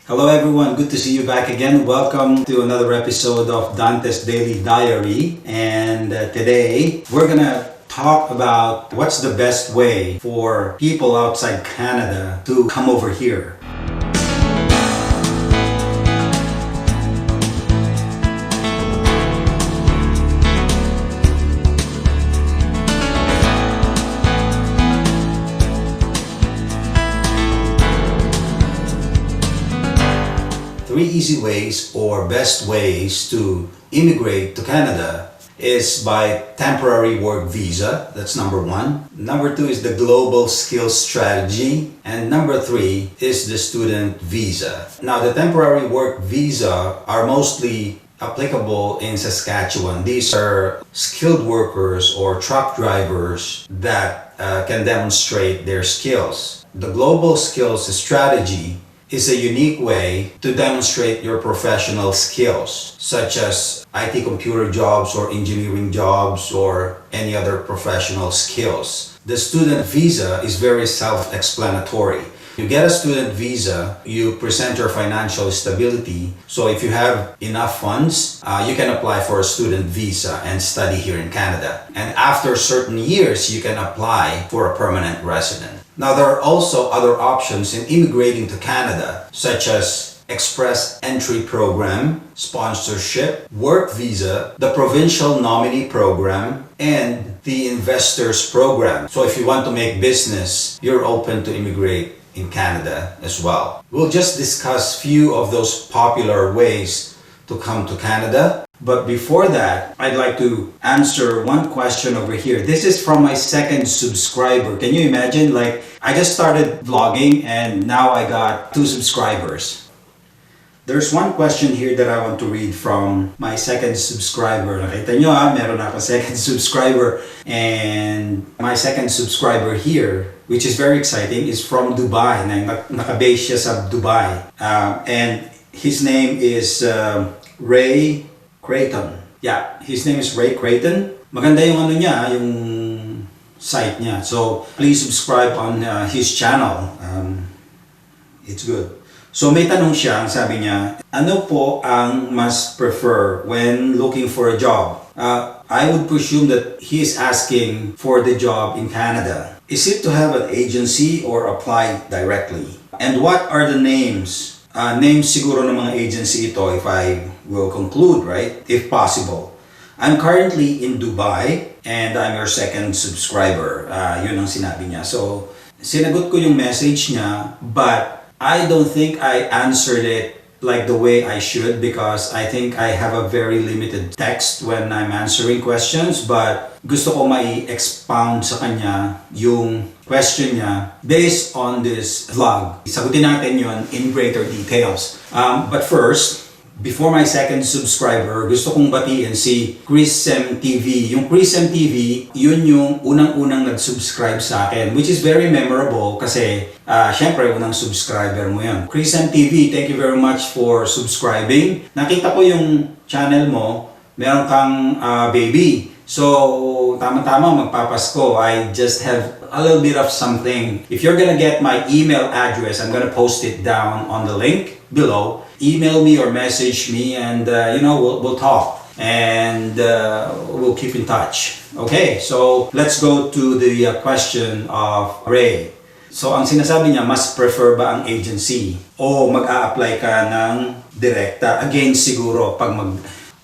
Hello everyone, good to see you back again. Welcome to another episode of Dante's Daily Diary. And today we're gonna talk about what's the best way for people outside Canada to come over here. Three easy ways or best ways to immigrate to Canada is by temporary work visa. That's number one. Number two is the global skills strategy. And number three is the student visa. Now, the temporary work visa are mostly applicable in Saskatchewan. These are skilled workers or truck drivers that can demonstrate their skills. The global skills strategy is a unique way to demonstrate your professional skills, such as IT computer jobs or engineering jobs or any other professional skills. The student visa is very self-explanatory. You get a student visa, you present your financial stability. So if you have enough funds, you can apply for a student visa and study here in Canada. And after certain years, you can apply for a permanent resident. Now, there are also other options in immigrating to Canada, such as Express Entry Program, Sponsorship, Work Visa, the Provincial Nominee Program, and the Investors Program. So if you want to make business, you're open to immigrate in Canada as well. We'll just discuss few of those popular ways to come to Canada. But before that, I'd like to answer one question over here. This is from my second subscriber. Can you imagine? Like, I just started vlogging and now I got 2 subscribers. There's one question here that I want to read from my second subscriber. Nakita nyo meron ako second subscriber. And my second subscriber here, which is very exciting, is from Dubai. Naka-base siya sa Dubai. And his name is Ray Creighton. Yeah, his name is Ray Creighton. Maganda yung yung site niya. So please subscribe on his channel. It's good. So may tanong siya, sabi niya, ano po ang mas prefer when looking for a job? I would presume that he is asking for the job in Canada. Is it to have an agency or apply directly? And what are the names? Names siguro ng mga agency ito if I will conclude, right? If possible. I'm currently in Dubai and I'm your second subscriber. Yun ang sinabi niya. So, sinagot ko yung message niya, but I don't think I answered it like the way I should because I think I have a very limited text when I'm answering questions, but gusto ko mai-expound sa kanya yung question niya based on this vlog. Sagutin natin yun in greater details. But first, before my second subscriber, gusto kong batiin si Chrisem TV. Yung Chrisem TV, yun yung unang-unang nag-subscribe sa akin, which is very memorable kasi syempre unang subscriber mo yun. Chrisem TV, thank you very much for subscribing. Nakita ko yung channel mo, meron kang baby. So, tama-tama magpapasko. I just have a little bit of something. If you're gonna get my email address, I'm gonna post it down on the link below. Email me or message me and we'll talk and we'll keep in touch. Okay, so let's go to the question of Ray. So ang sinasabi niya, mas prefer ba ang agency o mag-a-apply ka ng direkta? Again, siguro pag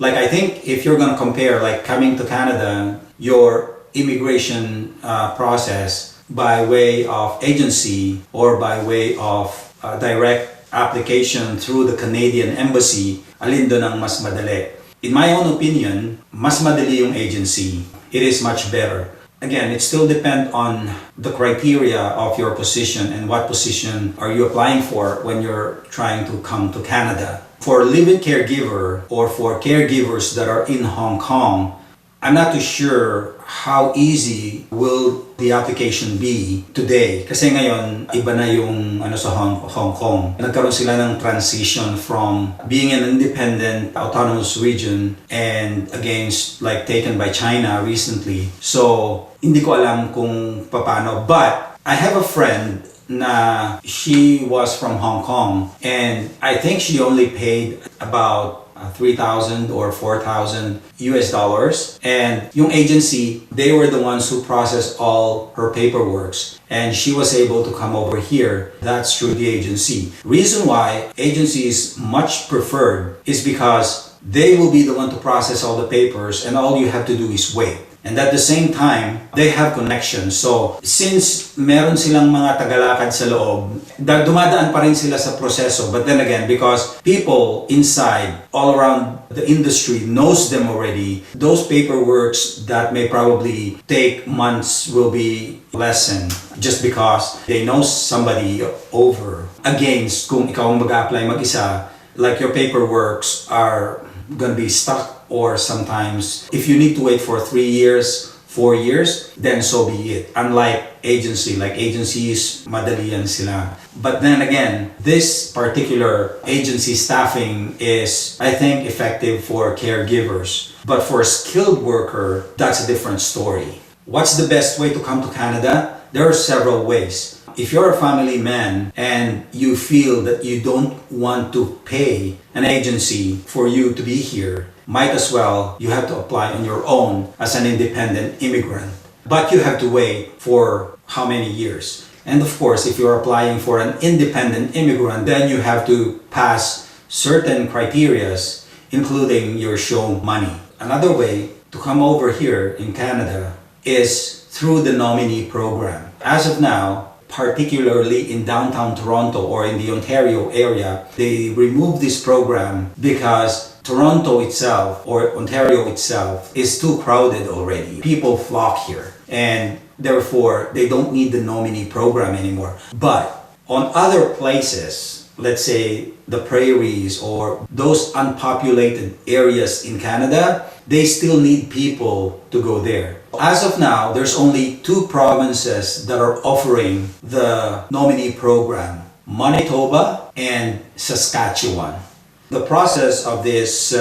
like I think if you're gonna compare like coming to Canada, your immigration process by way of agency or by way of direct application through the Canadian Embassy, alin doon ang mas madali? In my own opinion, mas madali yung agency. It is much better. Again, it still depends on the criteria of your position and what position are you applying for when you're trying to come to Canada. For live-in caregiver or for caregivers that are in Hong Kong, I'm not too sure how easy will the application be today. Kasi ngayon, iba na yung sa Hong Kong. Nagkaroon sila ng transition from being an independent autonomous region and against like taken by China recently. So, hindi ko alam kung paano. But I have a friend na she was from Hong Kong, and I think she only paid about 3,000 or 4,000 US dollars, and yung agency, they were the ones who processed all her paperworks, and she was able to come over here. That's through the agency. Reason why agency is much preferred is because they will be the one to process all the papers, and all you have to do is wait. And at the same time, they have connections. So, since meron silang mga tagalakad sa loob, dumadaan pa rin sila sa proseso. But then again, because people inside, all around the industry knows them already, those paperworks that may probably take months will be lessened just because they know somebody over. Against kung ikaw ang mag-apply mag-isa, like your paperworks are gonna be stuck, or sometimes if you need to wait for 3 years, 4 years, then so be it. Unlike agency, like agencies, madali yan sila. But then again, this particular agency staffing is, I think, effective for caregivers. But for a skilled worker, that's a different story. What's the best way to come to Canada? There are several ways. If you're a family man and you feel that you don't want to pay an agency for you to be here, might as well, you have to apply on your own as an independent immigrant. But you have to wait for how many years? And of course, if you're applying for an independent immigrant, then you have to pass certain criterias, including your show money. Another way to come over here in Canada is through the nominee program. As of now, particularly in downtown Toronto or in the Ontario area, they removed this program because Toronto itself or Ontario itself is too crowded already. People flock here, and therefore they don't need the nominee program anymore. But on other places, let's say the prairies or those unpopulated areas in Canada, they still need people to go there. As of now, there's only 2 provinces that are offering the nominee program, Manitoba and Saskatchewan. The process of this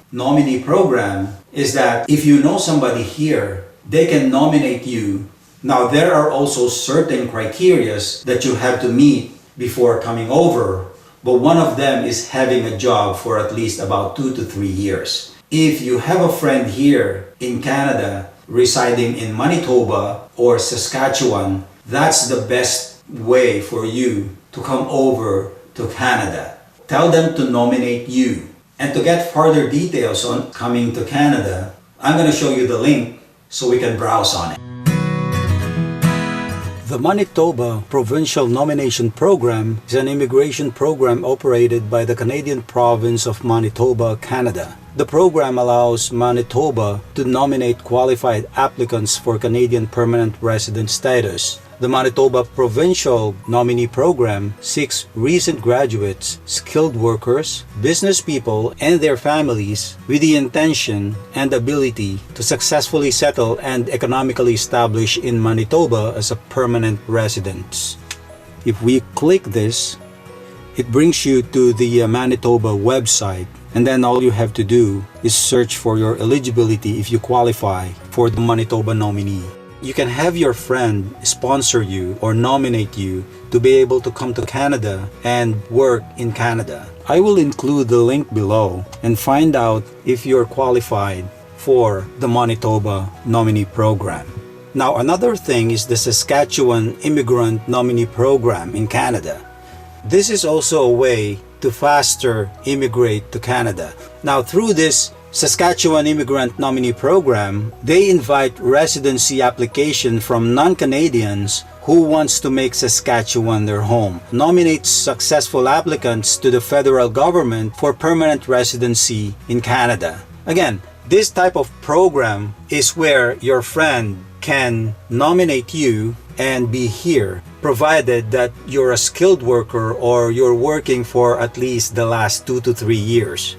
nominee program is that if you know somebody here, they can nominate you. Now, there are also certain criterias that you have to meet before coming over, but one of them is having a job for at least about 2 to 3 years. If you have a friend here in Canada residing in Manitoba or Saskatchewan, that's the best way for you to come over to Canada. Tell them to nominate you. And to get further details on coming to Canada, I'm going to show you the link so we can browse on it. The Manitoba Provincial Nomination Program is an immigration program operated by the Canadian province of Manitoba, Canada. The program allows Manitoba to nominate qualified applicants for Canadian permanent resident status. The Manitoba Provincial Nominee Program seeks recent graduates, skilled workers, business people, and their families with the intention and ability to successfully settle and economically establish in Manitoba as a permanent resident. If we click this, it brings you to the Manitoba website, and then all you have to do is search for your eligibility if you qualify for the Manitoba nominee. You can have your friend sponsor you or nominate you to be able to come to Canada and work in Canada. I will include the link below and find out if you're qualified for the Manitoba nominee program. Now, another thing is the Saskatchewan Immigrant Nominee Program in Canada. This is also a way to faster immigrate to Canada. Now, through this Saskatchewan Immigrant Nominee Program, they invite residency application from non-Canadians who wants to make Saskatchewan their home. Nominates successful applicants to the federal government for permanent residency in Canada. Again, this type of program is where your friend can nominate you and be here, provided that you're a skilled worker or you're working for at least the last 2 to 3 years.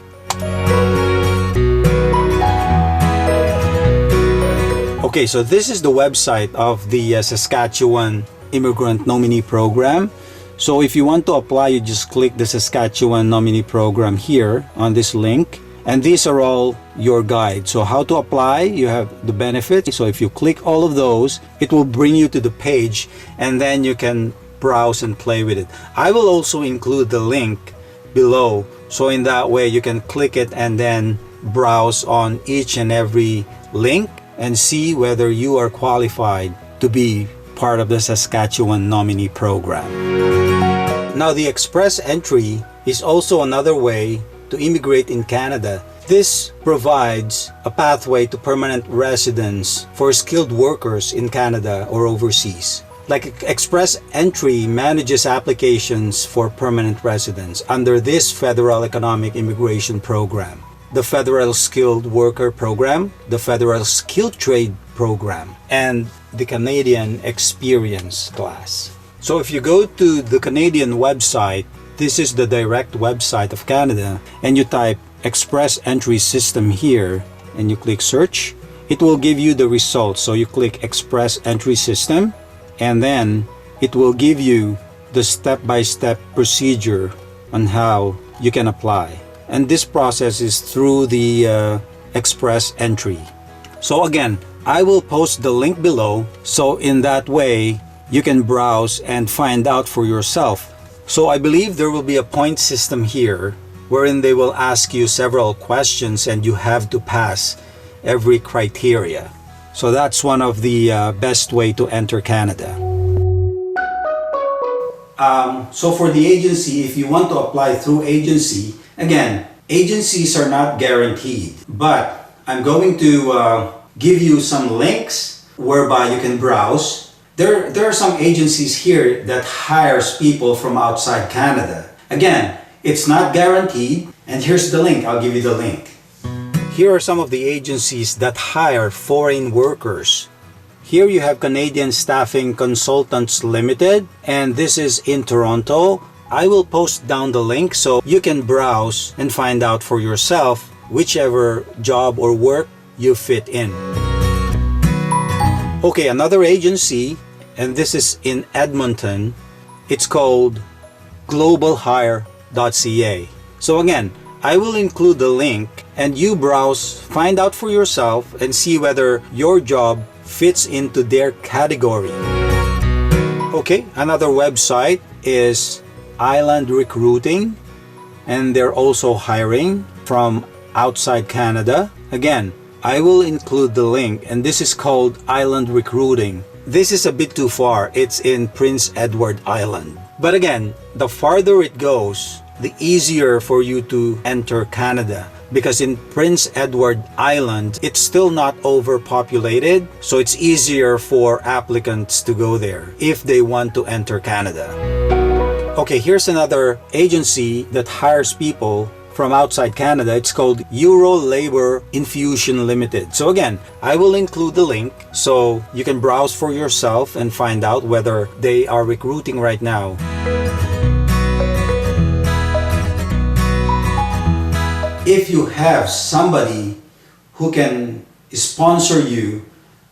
Okay, so this is the website of the Saskatchewan Immigrant Nominee Program. So if you want to apply, you just click the Saskatchewan Nominee Program here on this link. And these are all your guides. So how to apply, you have the benefits. So if you click all of those, it will bring you to the page, and then you can browse and play with it. I will also include the link below, so in that way you can click it and then browse on each and every link and see whether you are qualified to be part of the Saskatchewan nominee program. Now, the express entry is also another way to immigrate in Canada. This provides a pathway to permanent residence for skilled workers in Canada or overseas. Like, express entry manages applications for permanent residence under this federal economic immigration program, the Federal Skilled Worker Program, the Federal Skilled Trade Program, and the Canadian Experience Class. So if you go to the Canadian website, this is the direct website of Canada, and you type Express Entry System here, and you click search, it will give you the results. So you click Express Entry System, and then it will give you the step-by-step procedure on how you can apply. And this process is through the express entry. So again, I will post the link below, so in that way you can browse and find out for yourself. So I believe there will be a point system here wherein they will ask you several questions and you have to pass every criteria. So that's one of the best way to enter Canada. So for the agency, if you want to apply through agency, again, agencies are not guaranteed, but I'm going to give you some links whereby you can browse. There are some agencies here that hires people from outside Canada. Again, it's not guaranteed, and here's the link. I'll give you the link. Here are some of the agencies that hire foreign workers. Here you have Canadian Staffing Consultants Limited, and this is in Toronto. I will post down the link so you can browse and find out for yourself whichever job or work you fit in. Okay, another agency, and this is in Edmonton. It's called globalhire.ca. So again, I will include the link and you browse, find out for yourself, and see whether your job fits into their category. Okay, another website is Island Recruiting, and they're also hiring from outside Canada. Again, I will include the link, and this is called Island Recruiting. This is a bit too far. It's in Prince Edward Island. But again, the farther it goes, the easier for you to enter Canada, because in Prince Edward Island, it's still not overpopulated, so it's easier for applicants to go there if they want to enter Canada. Okay, here's another agency that hires people from outside Canada. It's called Euro Labor Infusion Limited. So again, I will include the link so you can browse for yourself and find out whether they are recruiting right now. If you have somebody who can sponsor you,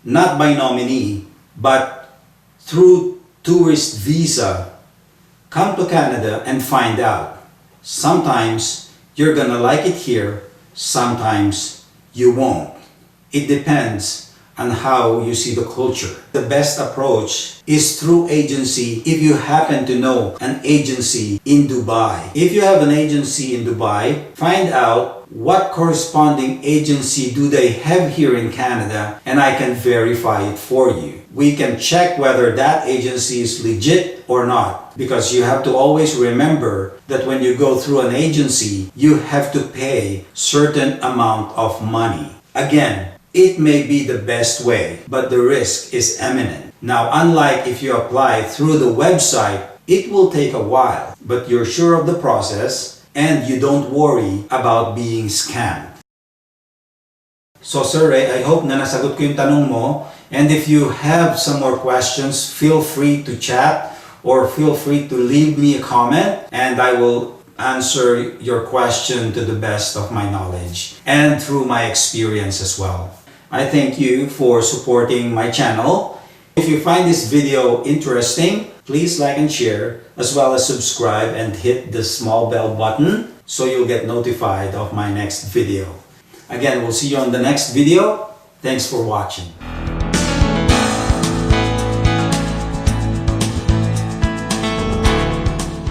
not by nominee, but through tourist visa, come to Canada and find out. Sometimes you're gonna like it here, sometimes you won't. It depends on how you see the culture. The best approach is through agency if you happen to know an agency in Dubai. If you have an agency in Dubai, find out what corresponding agency do they have here in Canada, and I can verify it for you. We can check whether that agency is legit or not, because you have to always remember that when you go through an agency, you have to pay certain amount of money. Again, it may be the best way, but the risk is imminent. Now, unlike if you apply through the website, it will take a while, but you're sure of the process and you don't worry about being scammed. So Sir Ray, I hope na nasagot ko yung tanong mo, and if you have some more questions, feel free to chat or feel free to leave me a comment, and I will answer your question to the best of my knowledge and through my experience as well. I thank you for supporting my channel. If you find this video interesting, please like and share, as well as subscribe and hit the small bell button so you'll get notified of my next video. Again, we'll see you on the next video. Thanks for watching.